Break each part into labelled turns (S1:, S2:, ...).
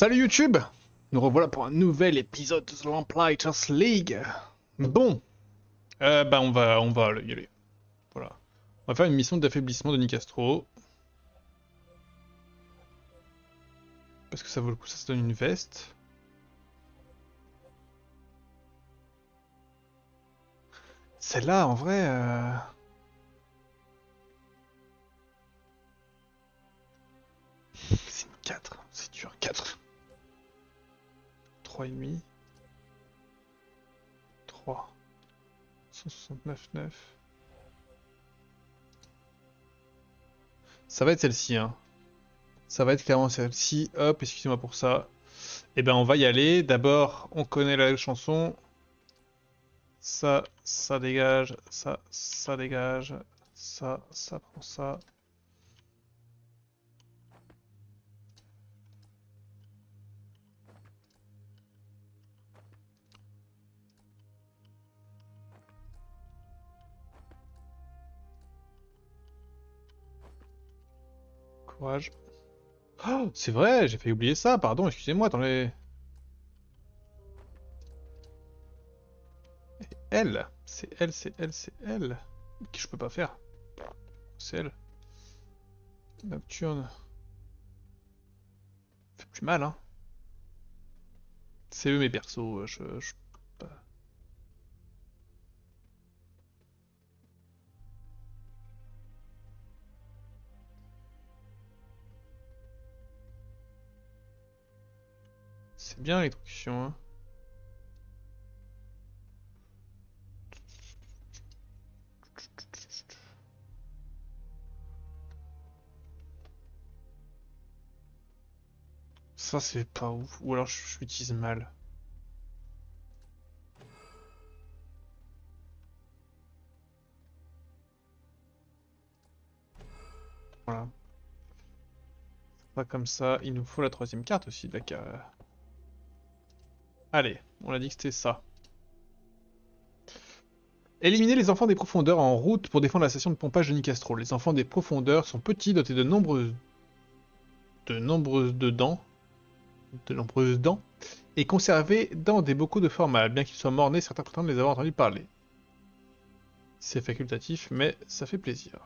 S1: Salut YouTube! Nous revoilà pour un nouvel épisode de The Lamplighters League. Bon, on va y aller. Voilà. On va faire une mission d'affaiblissement de Nicastro. Parce que ça vaut le coup, ça se donne une veste. Celle-là, en vrai... c'est une 4, c'est dur, 4. 3,5. 3. 169,9. Ça va être celle-ci, hein. Ça va être clairement celle-ci. Hop, excusez-moi pour ça. Eh ben, on va y aller. D'abord, on connaît la chanson. Ça dégage, ça dégage, ça prend ça. Courage. Oh, c'est vrai, j'ai failli oublier ça, pardon, excusez-moi, attendez. Elle, c'est elle, c'est elle, c'est elle. Qui je peux pas faire. C'est elle. Nocturne. Fait plus mal, hein. C'est eux mes persos, je peux pas. C'est bien l'électrocution, hein. Ça c'est pas ouf, ou alors je l'utilise mal. Voilà. Pas comme ça, il nous faut la troisième carte aussi, d'accord. Allez, on a dit que c'était ça. Éliminer les enfants des profondeurs en route pour défendre la station de pompage de Nicastro. Les enfants des profondeurs sont petits, dotés de nombreuses dents, et conservés dans des bocaux de formal. Bien qu'ils soient morts-nés, certains prétendent les avoir entendus parler. C'est facultatif, mais ça fait plaisir.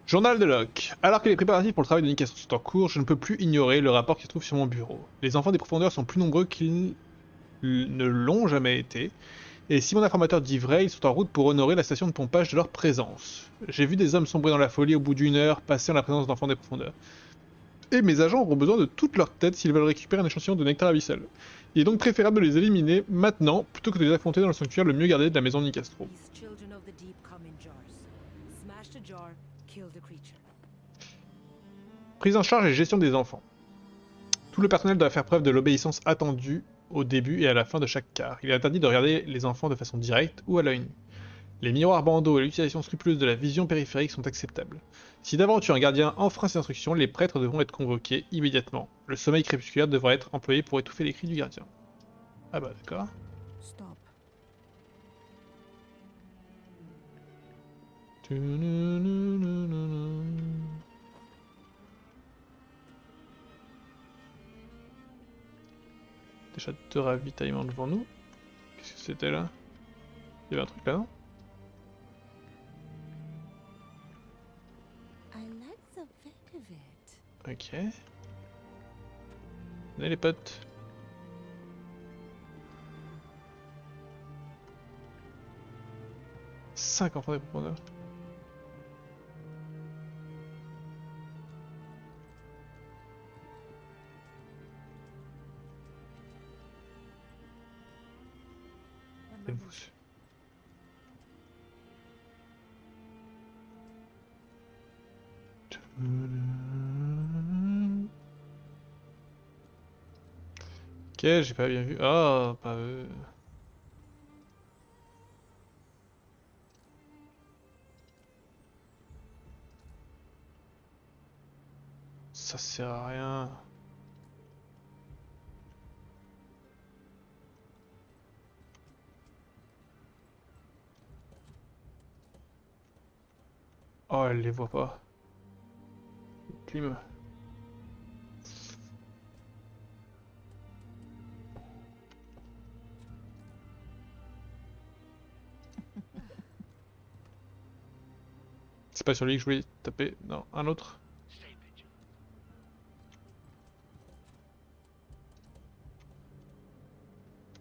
S1: Journal de Locke. Alors que les préparatifs pour le travail de Nicastro sont en cours, je ne peux plus ignorer le rapport qui se trouve sur mon bureau. Les enfants des profondeurs sont plus nombreux qu'ils ne l'ont jamais été, et si mon informateur dit vrai, ils sont en route pour honorer la station de pompage de leur présence. J'ai vu des hommes sombrer dans la folie au bout d'une heure, passer en la présence d'enfants des profondeurs. Et mes agents auront besoin de toute leur tête s'ils veulent récupérer un échantillon de nectar abyssal. Il est donc préférable de les éliminer maintenant, plutôt que de les affronter dans le sanctuaire le mieux gardé de la maison de Nicastro. Prise en charge et gestion des enfants. Tout le personnel doit faire preuve de l'obéissance attendue au début et à la fin de chaque quart. Il est interdit de regarder les enfants de façon directe ou à l'œil nu. Les miroirs bandeaux et l'utilisation scrupuleuse de la vision périphérique sont acceptables. Si d'aventure un gardien enfreint ces instructions, les prêtres devront être convoqués immédiatement. Le sommeil crépusculaire devra être employé pour étouffer les cris du gardien. Ah bah d'accord.
S2: Stop.
S1: Déjà deux ravitaillements devant nous. Qu'est-ce que c'était là? Il y avait un truc là, non?
S2: I like the fate of it.
S1: Ok. Venez les potes. Cinq enfants des profondeurs. Vous. Ok, j'ai pas bien vu. Oh, pas eux. Ça sert à rien. Oh, elle les voit pas. Clim. C'est pas sur lui que je voulais taper. Non, un autre.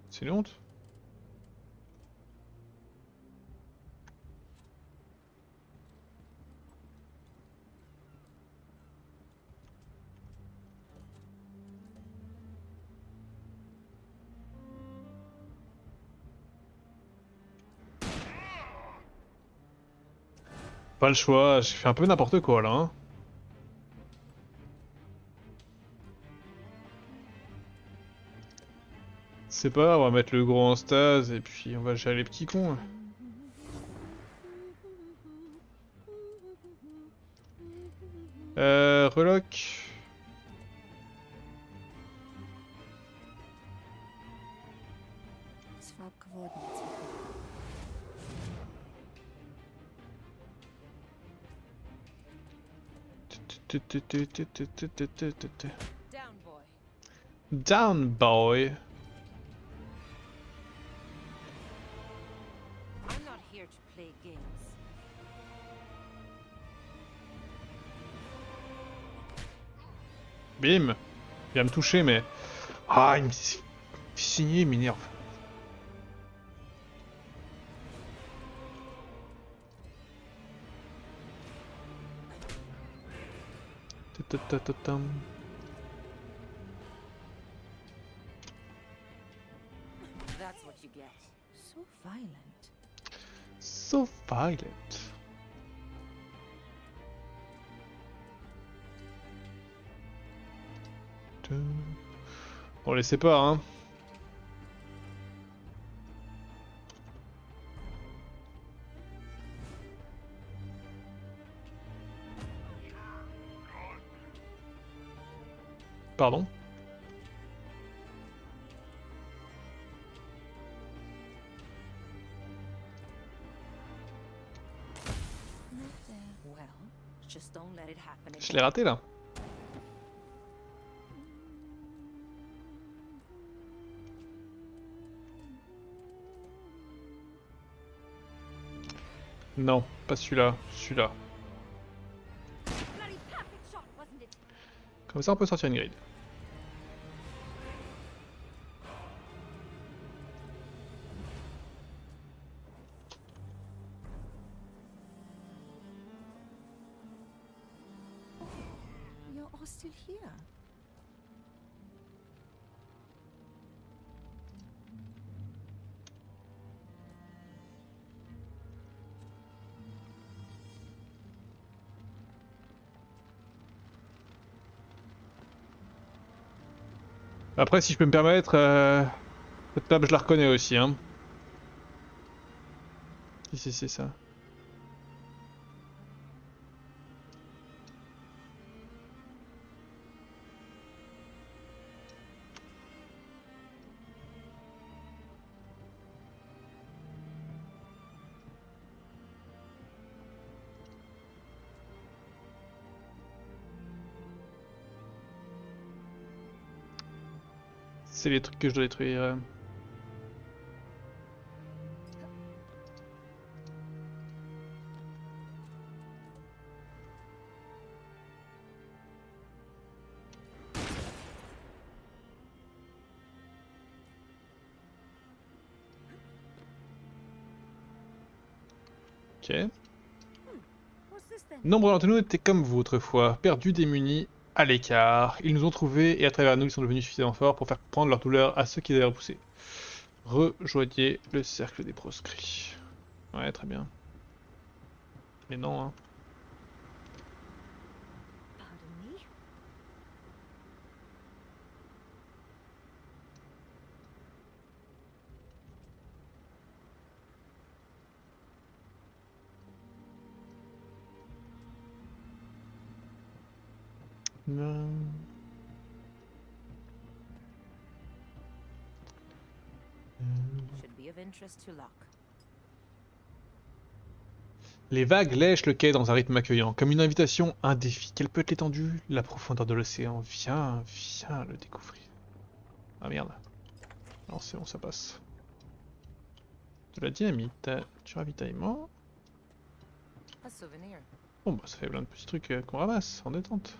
S1: C'est une honte. Pas le choix, j'ai fait un peu n'importe quoi là. Hein. C'est pas grave, on va mettre le gros en stase et puis on va gérer les petits cons. Relock.
S2: Swap coordinates with
S3: Down, boy.
S1: Down boy.
S3: I'm not here to play games.
S1: Bim. Il va me toucher mais... Ah, il me fait signer, il m'énerve. Ta-ta-ta-ta-tam.
S3: That's what you get.
S2: so violent.
S1: So violent. On les sépare, hein. Pardon.
S2: Not there.
S3: Well, just don't let it happen
S1: Je l'ai
S3: again.
S1: raté là. Non, pas celui-là, celui-là.
S3: Bloody perfect shot, wasn't it?
S1: Comme ça on peut sortir une grille.
S2: You're all still here.
S1: Après si je peux me permettre, cette map je la reconnais aussi, hein. Si c'est ça. C'est les trucs que je dois détruire. Ok.
S3: What's this then?
S1: Nombre d'entre nous étaient comme vous autrefois, perdus, démunis, à l'écart. Ils nous ont trouvés et à travers nous ils sont devenus suffisamment forts pour faire comprendre leur douleur à ceux qui les avaient repoussés. Rejoignez le cercle des proscrits. Ouais, très bien. Mais non, hein.
S3: Pardon me?
S1: Non.
S3: Should be of interest to Locke.
S1: Les vagues lèchent le quai dans un rythme accueillant, comme une invitation, un défi. Quelle peut être l'étendue, la profondeur de l'océan? Viens, viens le découvrir. Ah merde. Non, c'est bon, ça passe. De la dynamite, du ravitaillement.
S4: A souvenir.
S1: Bon, bah ça fait plein de petits trucs qu'on ramasse en détente.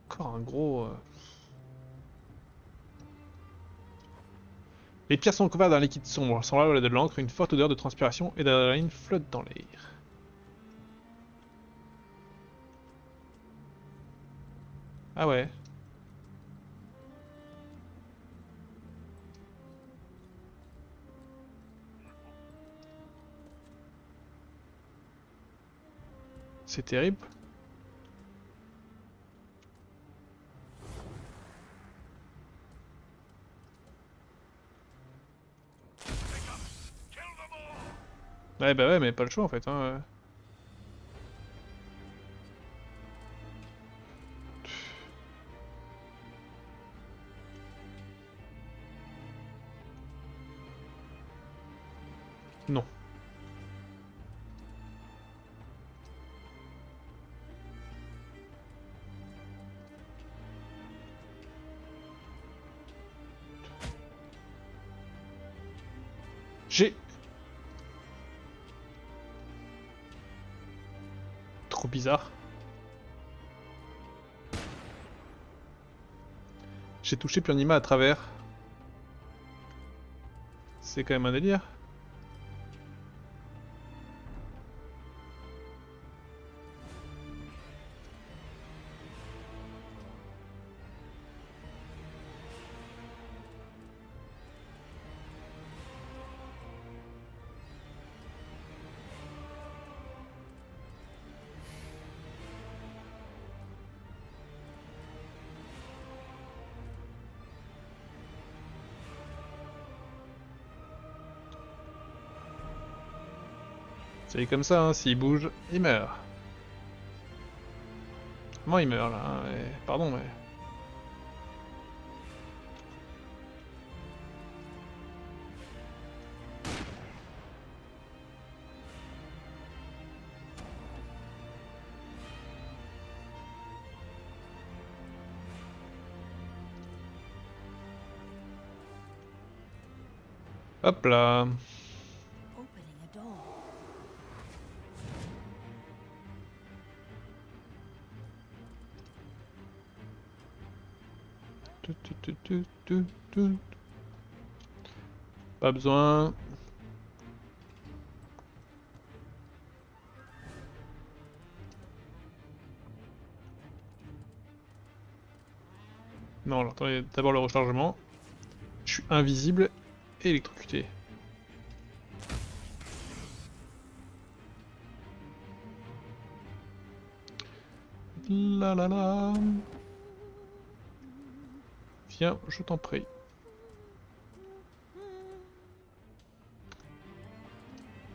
S1: Encore un gros. Les pierres sont couvertes d'un liquide sombre, semblable à de l'encre, une forte odeur de transpiration et d'adrénaline flotte dans l'air. Ah ouais. C'est terrible. Ouais bah ouais mais pas le choix en fait hein. Non. J'ai... Trop bizarre. J'ai touché Pionima à travers. C'est quand même un délire. C'est comme ça, hein, s'il bouge, il meurt. Comment il meurt là hein, pardon mais... Hop là.
S2: Opening a door.
S1: Pas besoin. Non, alors attendez, d'abord le rechargement. Je suis invisible et électrocuté. La la la. Viens, je t'en prie.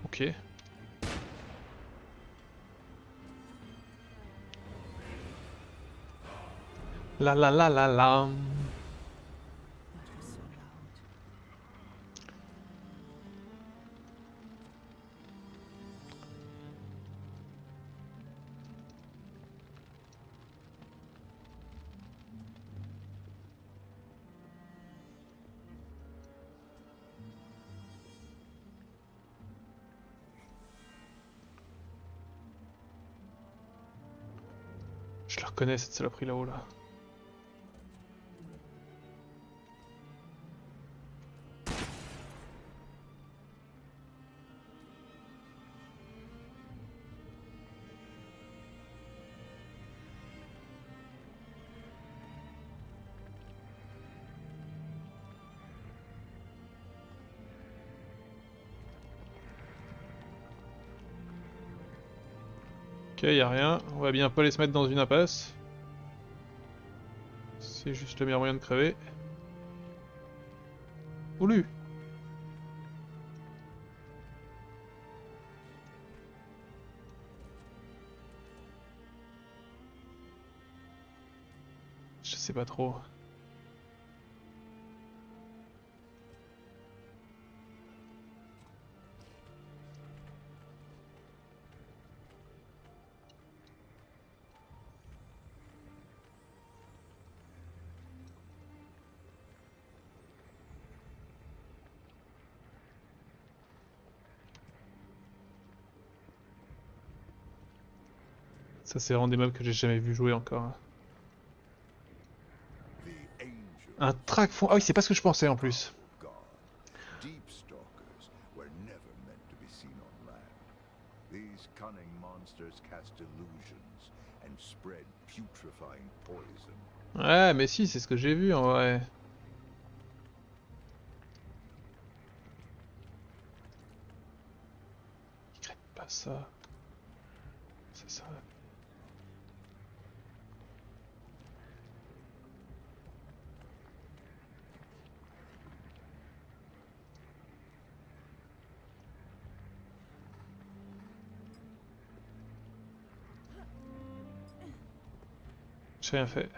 S1: Ok. La la la la la.
S2: That was so loud.
S1: Je la reconnais cette saloperie là-haut là. Ok, y a rien. On va bien pas les se mettre dans une impasse. C'est juste le meilleur moyen de crever. Oulu! Je sais pas trop. Ça c'est vraiment des mobs que j'ai jamais vu jouer encore. Un track fond. Ah oui, c'est pas ce que je pensais en plus.
S5: Deep stalkers were never meant to be seen on land. These cunning monsters cast illusions and spread putrefying poison.
S1: Ouais, mais si, c'est ce que j'ai vu en vrai. Ils craignent pas ça. C'est ça. J'ai rien fait.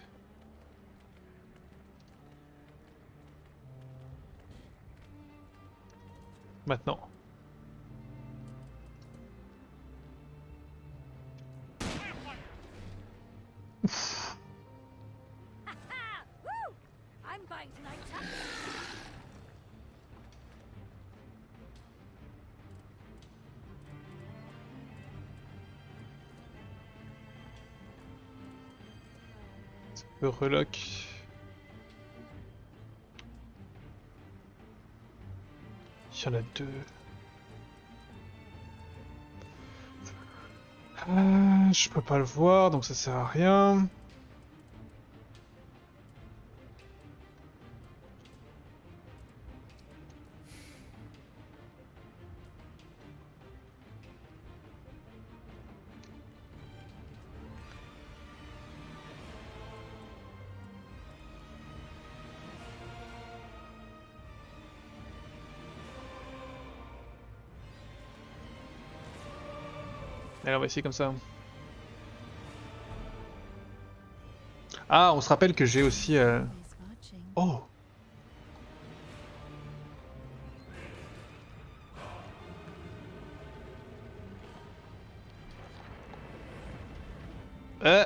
S1: Maintenant.
S3: Woo! I'm buying tonight, Chuck.
S1: Le relock. Il y en a deux. Je peux pas le voir, donc ça sert à rien. Allez, on va essayer comme ça. Ah, on se rappelle que j'ai aussi...
S2: Is watching.
S1: Oh! Euh.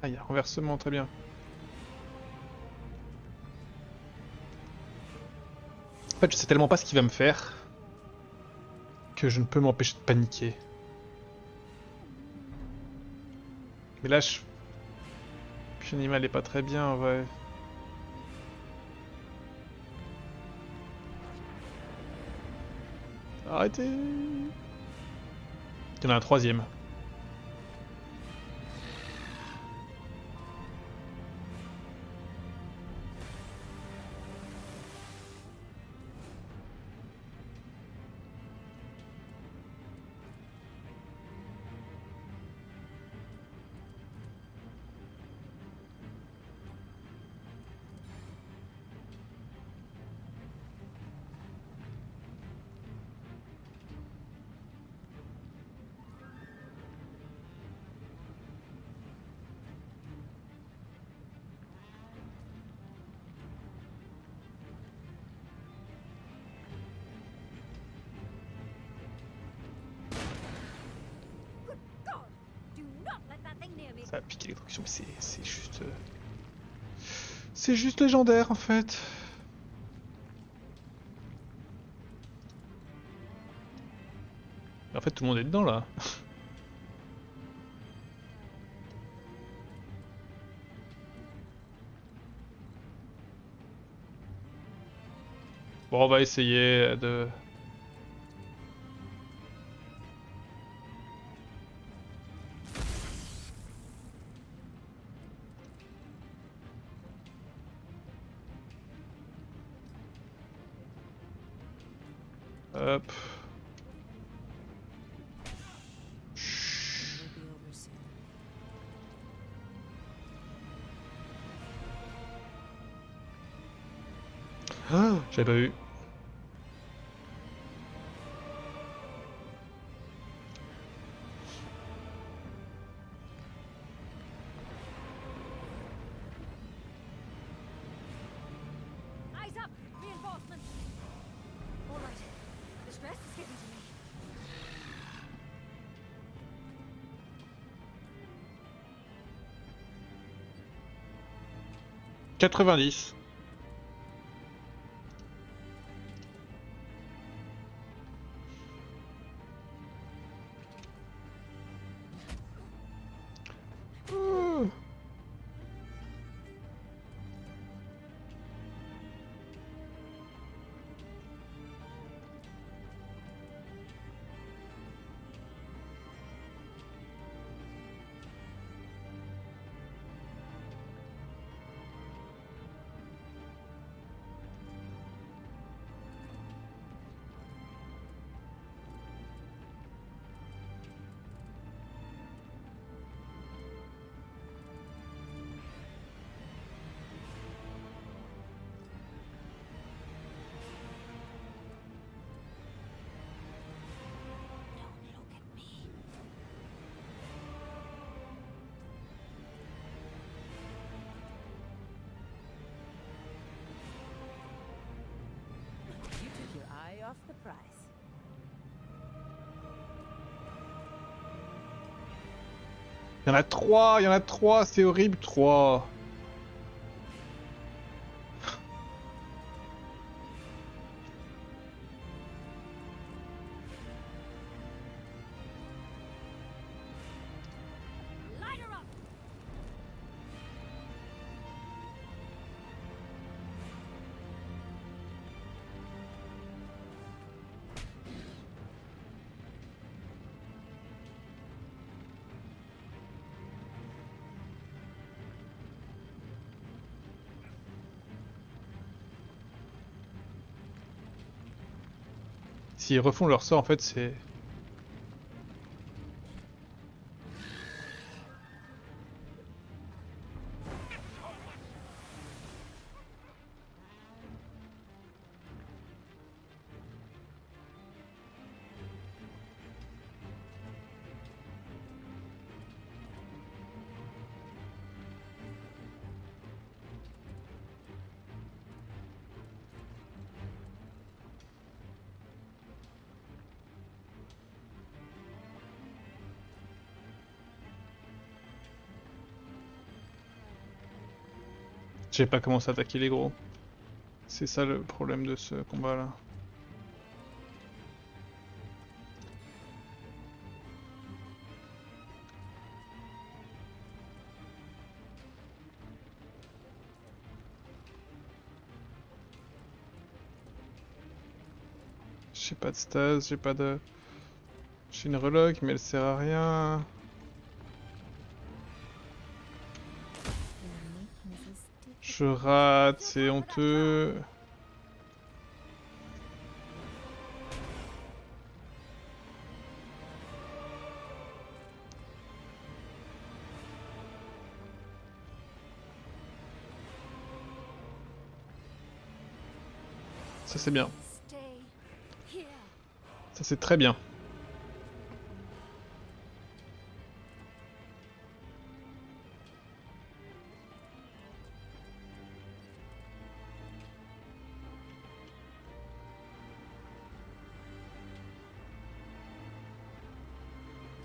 S1: Ah, il y a renversement, très bien. En fait, je sais tellement pas ce qu'il va me faire que je ne peux m'empêcher de paniquer. Mais là, je... Puis l'animal est pas très bien, en vrai. Arrêtez! Il y en a un troisième.
S3: God, do not let that thing near me.
S1: Ça a piqué l'électrocution, mais c'est juste... C'est juste légendaire, en fait. En fait, tout le monde est dedans, là. Bon, on va essayer de... Hop.
S2: It will be over soon.
S1: Ah, j'avais pas vu.
S3: Eyes up! Reinforcements! All right. The stress is getting to me.
S1: « 90.
S2: Don't look at me.
S4: You took your eye off the prize.
S1: Il y en a trois, c'est horrible, 3.
S3: Light her up!
S1: S'ils refont leur sort, en fait, c'est... J'ai pas commencé à attaquer les gros. C'est ça le problème de ce combat là. J'ai pas de stase, j'ai pas de... J'ai une relock mais elle sert à rien.
S2: Your neatness is difficult.
S1: Je rate, c'est honteux. Ça c'est bien.
S3: Stay here.
S1: Ça c'est très bien.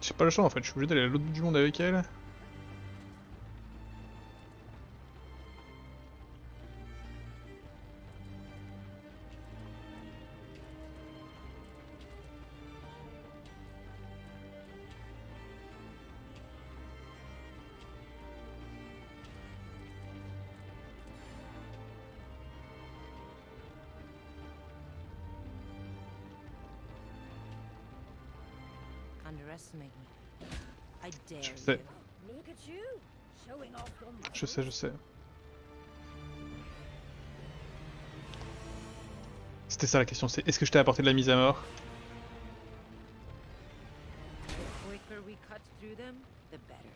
S1: J'ai pas le choix en fait, je suis obligé d'aller à l'autre bout du monde avec elle.
S4: Underestimate me. I dare
S1: Je sais,
S4: you.
S3: Look at you, showing off your muscles.
S1: je sais. C'était ça la question, c'est est-ce que je t'ai apporté de la mise à mort?
S4: The quicker we cut through them, the better.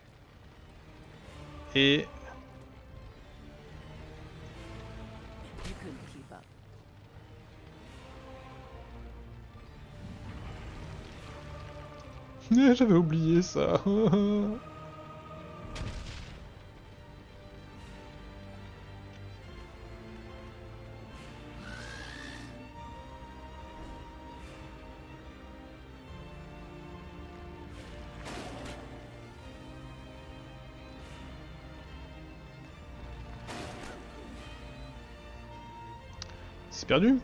S1: Et...
S4: You couldn't keep up.
S1: J'avais oublié ça. C'est perdu.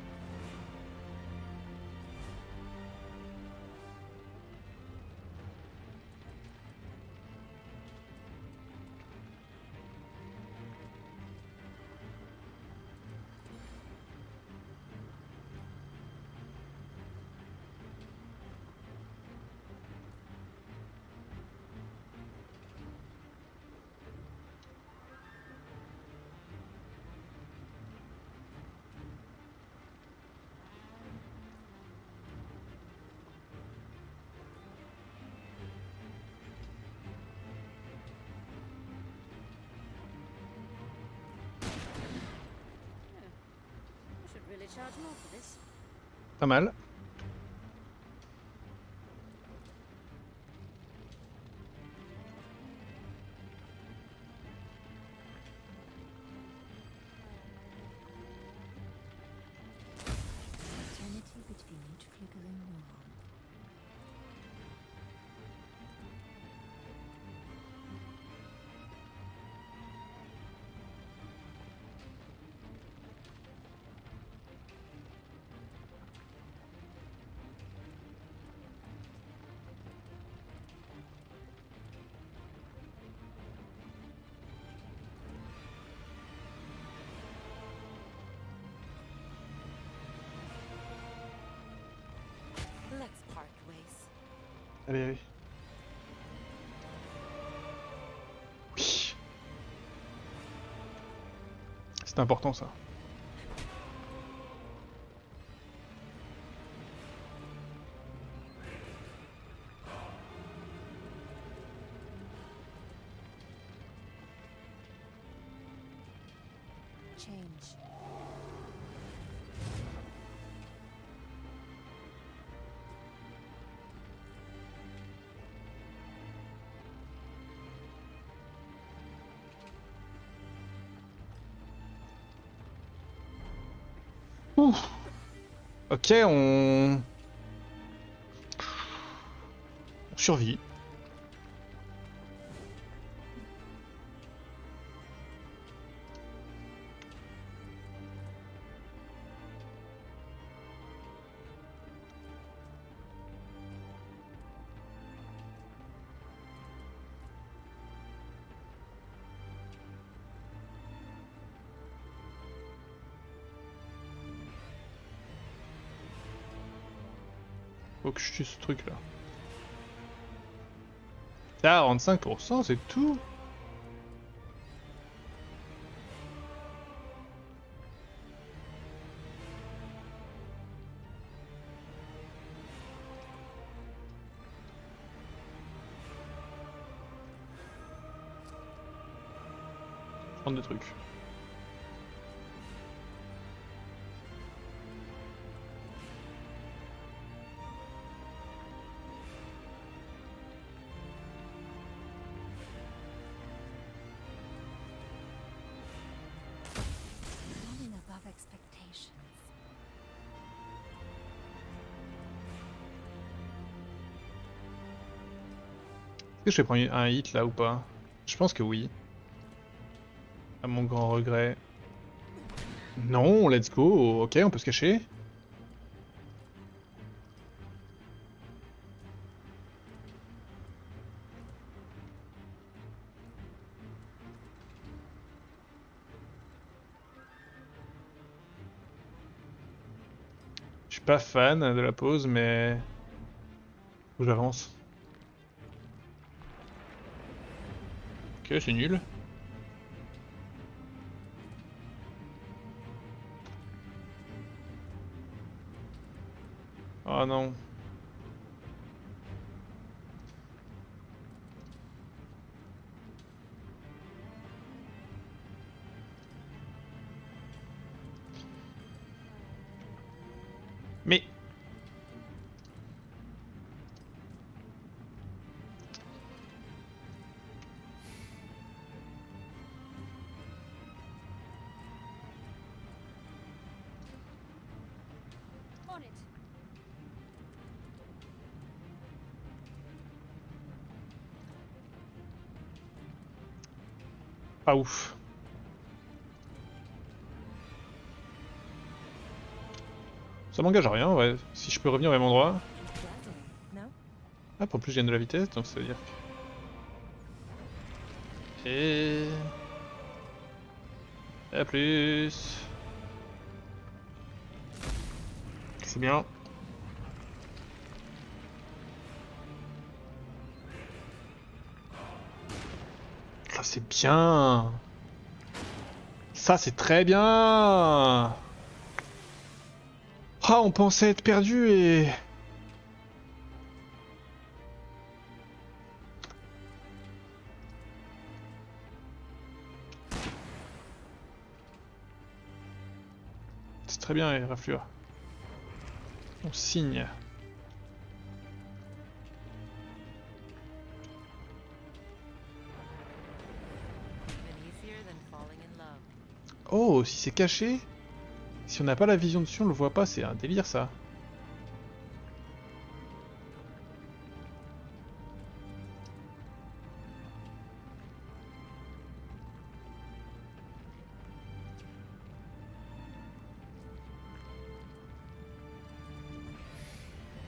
S3: I should really charge more for this.
S1: Pas mal.
S2: Eternity between each flickering neuron.
S4: Let's part ways.
S1: Allez, allez. Oui. C'est important ça.
S2: Change.
S1: Ouf. Ok, on survit. Faut que je tue ce truc là. 45%, c'est tout. Prendre des trucs.
S2: Falling above expectations.
S1: Est-ce que je vais prendre un hit là ou pas? Je pense que oui. À mon grand regret. Non, let's go. Ok, on peut se cacher. Je suis pas fan de la pause, mais faut que j'avance. Ok, c'est nul. Oh non. Mais...
S3: On it.
S1: Pas ouf. Ça m'engage à rien, ouais. Si je peux revenir au même endroit.
S4: No?
S1: Ah, pour plus je gagne de la vitesse, donc ça veut dire que... Et... À plus. C'est bien. Ça c'est bien. Ça c'est très bien. Ah, on pensait être perdu et... C'est très bien, les raflures. On signe.
S4: Even easier than falling in love.
S1: Oh, si c'est caché? Si on n'a pas la vision dessus, on le voit pas, c'est un délire ça.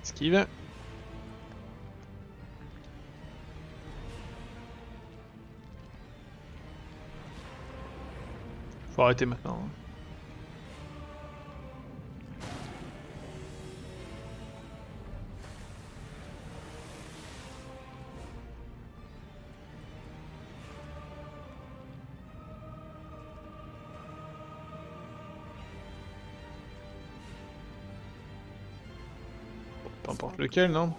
S1: Esquive. Faut arrêter maintenant. Peu importe lequel, non?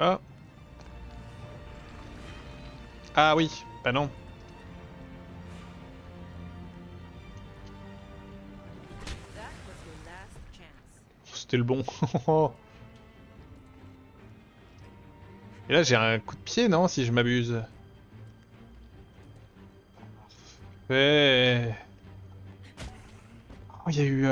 S1: Ah. Ah oui, bah non.
S4: That was your last chance.
S1: C'était le bon. Et là j'ai un coup de pied, non, si je m'abuse. Ouais. Oh, il y a eu...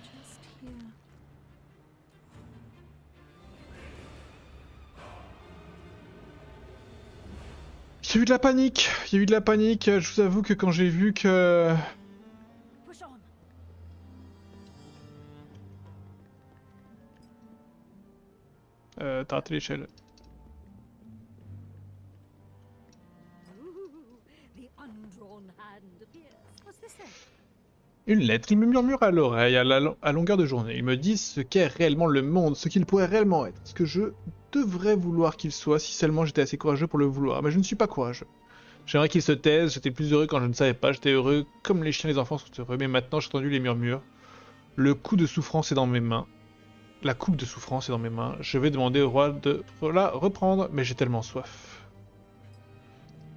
S2: Just here.
S1: Il y a eu de la panique. Il y a eu de la panique. Je vous avoue que quand j'ai vu que...
S3: Push on.
S1: T'as raté l'échelle.
S3: Ooh, the undrawn hand appears. What's this then?
S1: Une lettre, il me murmure à l'oreille à longueur de journée. Il me dit ce qu'est réellement le monde, ce qu'il pourrait réellement être, ce que je devrais vouloir qu'il soit si seulement j'étais assez courageux pour le vouloir. Mais je ne suis pas courageux. J'aimerais qu'il se taise, j'étais plus heureux quand je ne savais pas, j'étais heureux comme les chiens et les enfants sont heureux, mais maintenant j'ai entendu les murmures. Le coup de souffrance est dans mes mains. La coupe de souffrance est dans mes mains. Je vais demander au roi de la reprendre, mais j'ai tellement soif.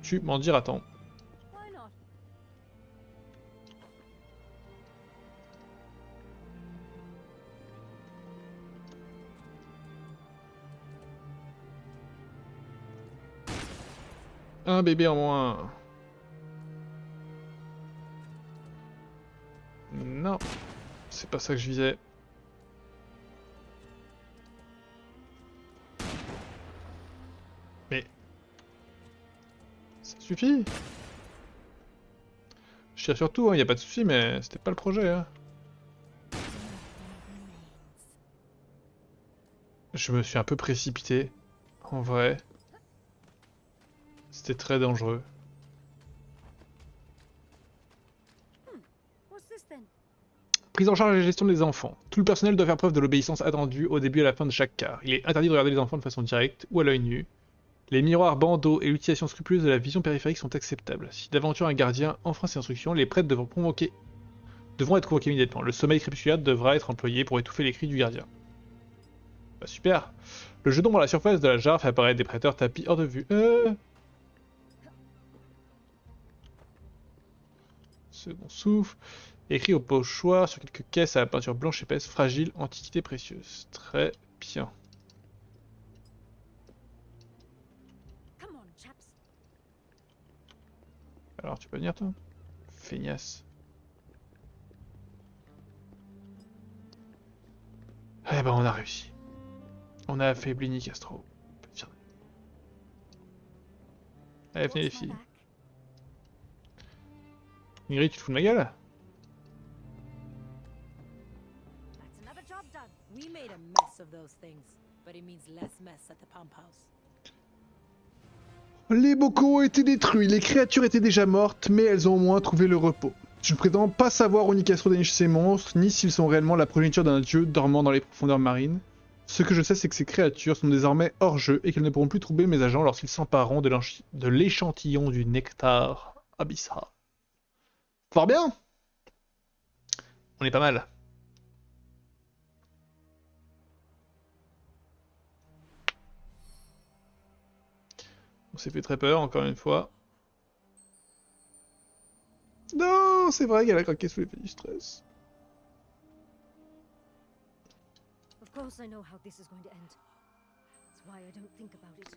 S1: Tu m'en diras tant.
S3: Why not?
S1: Un bébé en moins. Non, c'est pas ça que je visais. Mais... ça suffit. Je tire sur tout, hein, y a pas de souci, mais c'était pas le projet. Hein. Je me suis un peu précipité, en vrai. C'était très dangereux. Prise en charge et gestion des enfants. Tout le personnel doit faire preuve de l'obéissance attendue au début et à la fin de chaque quart. Il est interdit de regarder les enfants de façon directe ou à l'œil nu. Les miroirs, bandeaux et l'utilisation scrupuleuse de la vision périphérique sont acceptables. Si d'aventure un gardien enfreint ces instructions, les prêtres devront être convoqués immédiatement. Le sommeil crépusculaire devra être employé pour étouffer les cris du gardien. Bah super. Le jet d'ombre à la surface de la jarre fait apparaître des prêteurs tapis hors de vue. Second souffle. Écrit au pochoir sur quelques caisses à la peinture blanche épaisse, fragile, antiquité précieuse. Très bien.
S3: Come on, chaps.
S1: Alors tu peux venir toi? Feignasse. Eh ben on a réussi. On a affaibli Nicastro. Allez venez les
S3: Watch my
S1: filles.
S3: back.
S1: Ingrid tu te fous de ma gueule?
S3: That's another job done.
S4: We made a mess of those things, but it means less mess at the pump house.
S1: Les bocaux ont été détruits, les créatures étaient déjà mortes, mais elles ont au moins trouvé le repos. Je ne prétends pas savoir où Nicastro déniche ces monstres, ni s'ils sont réellement la progéniture d'un dieu dormant dans les profondeurs marines. Ce que je sais, c'est que ces créatures sont désormais hors jeu et qu'elles ne pourront plus troubler mes agents lorsqu'ils s'empareront de l'échantillon du nectar abyssal. Fort bien! On est pas mal. On s'est fait très peur, encore une fois. Non, c'est vrai qu'elle a craqué sous l'effet du stress.
S3: Of course I know how this is going to end. That's why I don't think about it.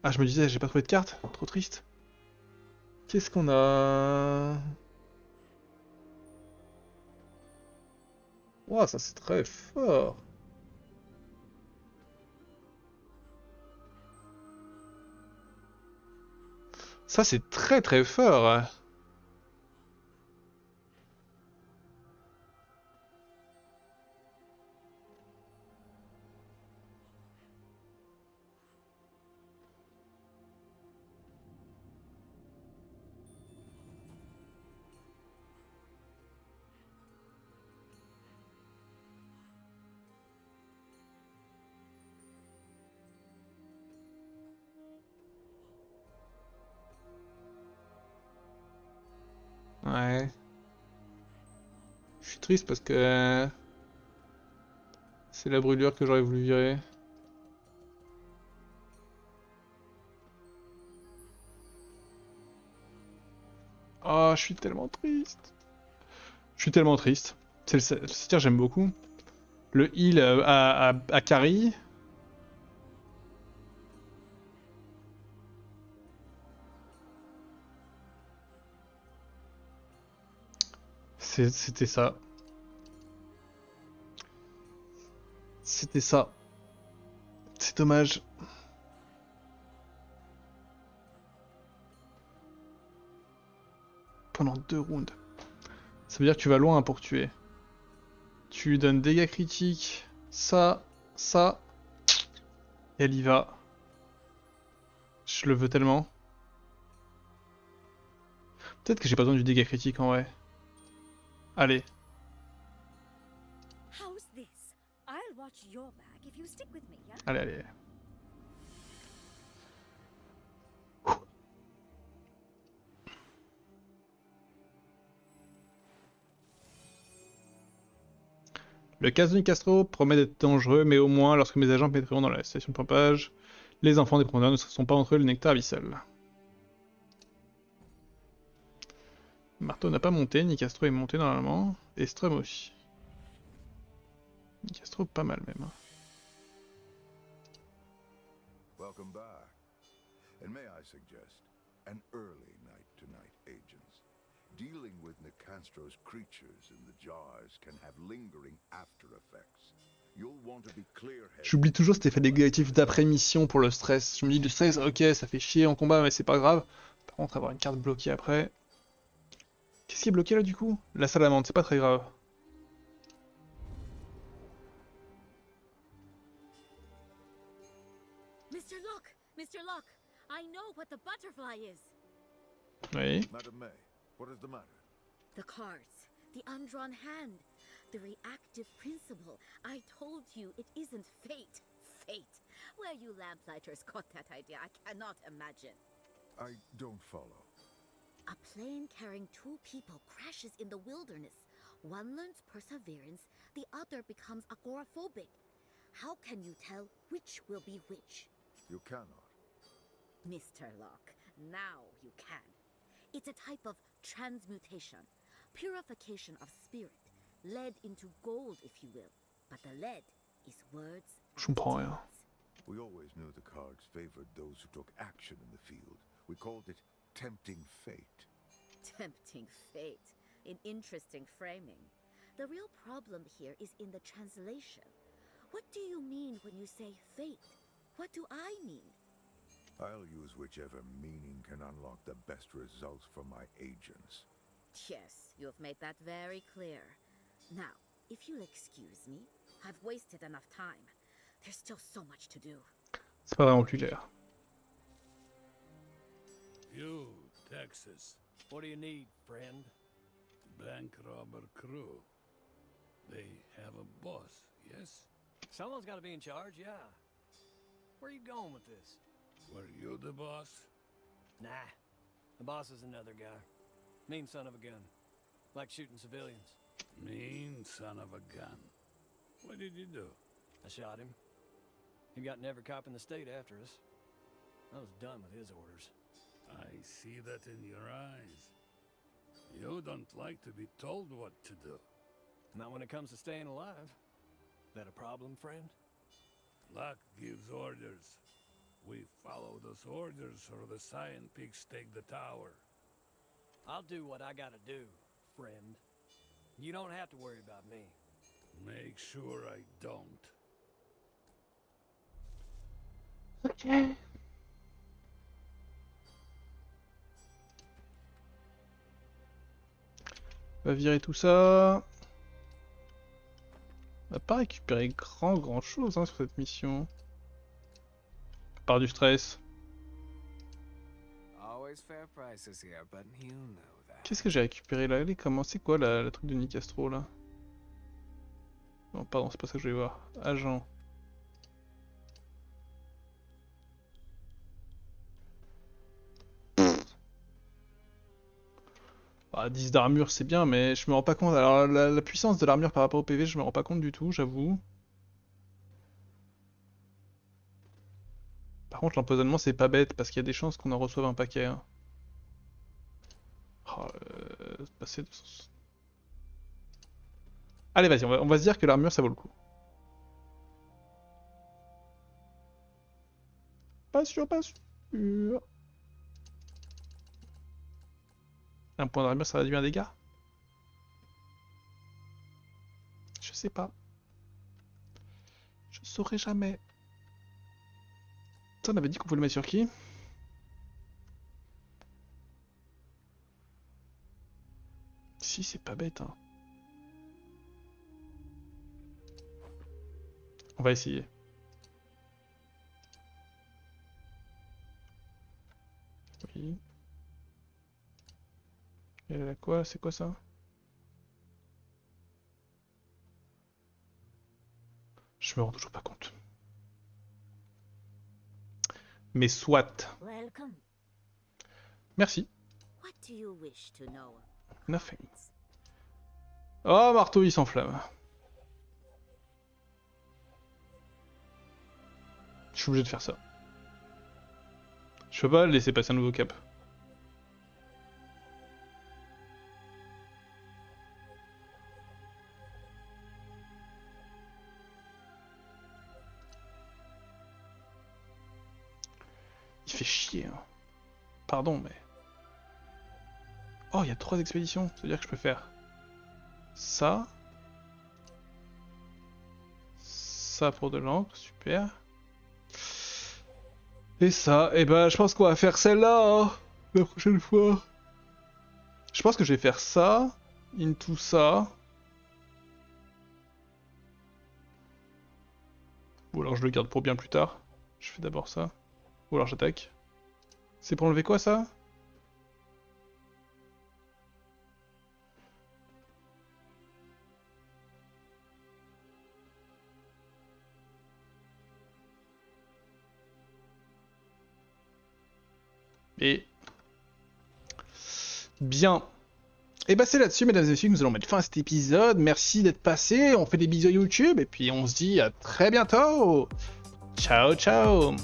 S1: Ah, je me disais, j'ai pas trouvé de carte. Trop triste. Qu'est-ce qu'on a? Ouah, ça c'est très fort. Ça c'est très très fort. Hein. Ouais. Je suis triste parce que c'est la brûlure que j'aurais voulu virer. Oh, je suis tellement triste. Je suis tellement triste. C'est le satyre, j'aime beaucoup. Le heal à Carrie. C'était ça. C'était ça. C'est dommage. Pendant 2 rounds. Ça veut dire que tu vas loin pour tuer. Tu lui donnes dégâts critiques. Ça. Et elle y va. Je le veux tellement. Peut-être que j'ai pas besoin du dégât critique en vrai. Allez.
S3: How's this? I'll watch your back if you stick with me, yeah?
S1: Allez. Le casino de Castro promet d'être dangereux, mais au moins, lorsque mes agents pénétreront dans la station de pompage, les enfants des profondeurs ne sont pas entre eux le nectar abyssal. Marteau n'a pas monté, Nicastro est monté normalement, et Strum aussi. Nicastro pas mal même.
S5: Welcome back. And may I suggest an early night tonight, agents. Dealing with Nicastro's creatures in the jars can have lingering after effects. You'll want to be clear-headed.
S1: J'oublie toujours cet effet négatif d'après-mission pour le stress. Je me dis le stress, ok, ça fait chier en combat, mais c'est pas grave. Par contre, avoir une carte bloquée après... Qu'est-ce qui est bloqué là du coup? La salamandre, c'est pas très grave.
S3: Mr. Locke, I know what the butterfly is.
S1: Oui.
S5: Madam May, what is the matter?
S3: The cards.
S6: The undrawn hand. The reactive principle. I told you it isn't fate. Fate. Where you lamplighters got that idea, I cannot imagine.
S5: I don't follow.
S6: A plane carrying two people crashes in the wilderness. One learns perseverance, the other becomes agoraphobic. How can you tell which will be which?
S5: You cannot.
S6: Mr. Locke, now you can. It's a type of transmutation, purification of spirit, lead into gold, if you will. But the lead is words
S1: Je
S6: and
S1: comprends rien.
S6: deeds.
S5: We always knew the cards favored those who took action in the field. We called it tempting fate.
S6: Tempting fate. In interesting framing. The real problem here is in the translation. What do you mean when you say fate? What do I mean?
S5: I'll use whichever meaning can unlock the best results for my agents.
S6: Yes, you have made that very clear. Now, if you'll excuse me, I've wasted enough time. There's still so much to do.
S1: C'est pas vraiment plus clair.
S7: You, Texas,
S8: What do you need, friend?
S7: bank robber crew. They have a boss, yes?
S8: Someone's got to be in charge, yeah. Where are you going with this?
S7: Were you the boss?
S8: Nah. The boss is another guy. Mean son of a gun. Like shooting civilians.
S7: Mean son of a gun. What did you do?
S8: I shot him. He got every cop in the state after us. I was done with his orders.
S7: I see that in your eyes. You don't like to be told what to do.
S8: Not when it comes to staying alive. That a problem, friend?
S7: Luck gives orders. We follow those orders or the Cyan Peaks take the tower.
S8: I'll do what I gotta do, friend. You don't have to worry about me.
S7: Make sure I don't.
S1: Ok. On va virer tout ça. On va pas récupérer grand chose hein, sur cette mission. À part du stress.
S9: Always fair prices here, but you know that.
S1: Qu'est-ce que j'ai récupéré là? Allez, comment c'est quoi la truc de Nicastro là? Non, pardon, c'est pas ça que je vais voir. Agent. Ah, 10 d'armure c'est bien, mais je me rends pas compte. Alors la puissance de l'armure par rapport au PV, je me rends pas compte du tout, j'avoue. Par contre, l'empoisonnement c'est pas bête parce qu'il y a des chances qu'on en reçoive un paquet. Hein. Oh, passer de... Allez, vas-y, on va se dire que l'armure ça vaut le coup. Pas sûr, pas sûr. Un point d'armure, ça réduit un dégât? Je sais pas. Je saurai jamais. Ça, on avait dit qu'on pouvait le mettre sur qui? Si, c'est pas bête, hein. On va essayer. Oui. Elle a quoi? C'est quoi ça? Je me rends toujours pas compte. Mais soit.
S6: Welcome.
S1: Merci.
S6: What do you wish to know?
S1: Nothing. Oh, marteau, il s'enflamme. Je suis obligé de faire ça. Je peux pas laisser passer un nouveau cap. Il fait chier, hein. Pardon, mais... Oh, il y a 3 expéditions. Ça veut dire que je peux faire... ça... ça pour de l'encre, super. Et ça, et ben je pense qu'on va faire celle-là, hein, la prochaine fois. Je pense que je vais faire ça, into ça. Ou alors je le garde pour bien plus tard. Je fais d'abord ça. Ou alors j'attaque. C'est pour enlever quoi ça? Et bien. Et bah c'est là-dessus, mesdames et messieurs, que nous allons mettre fin à cet épisode. Merci d'être passé. On fait des bisous YouTube et puis on se dit à très bientôt. Ciao, ciao.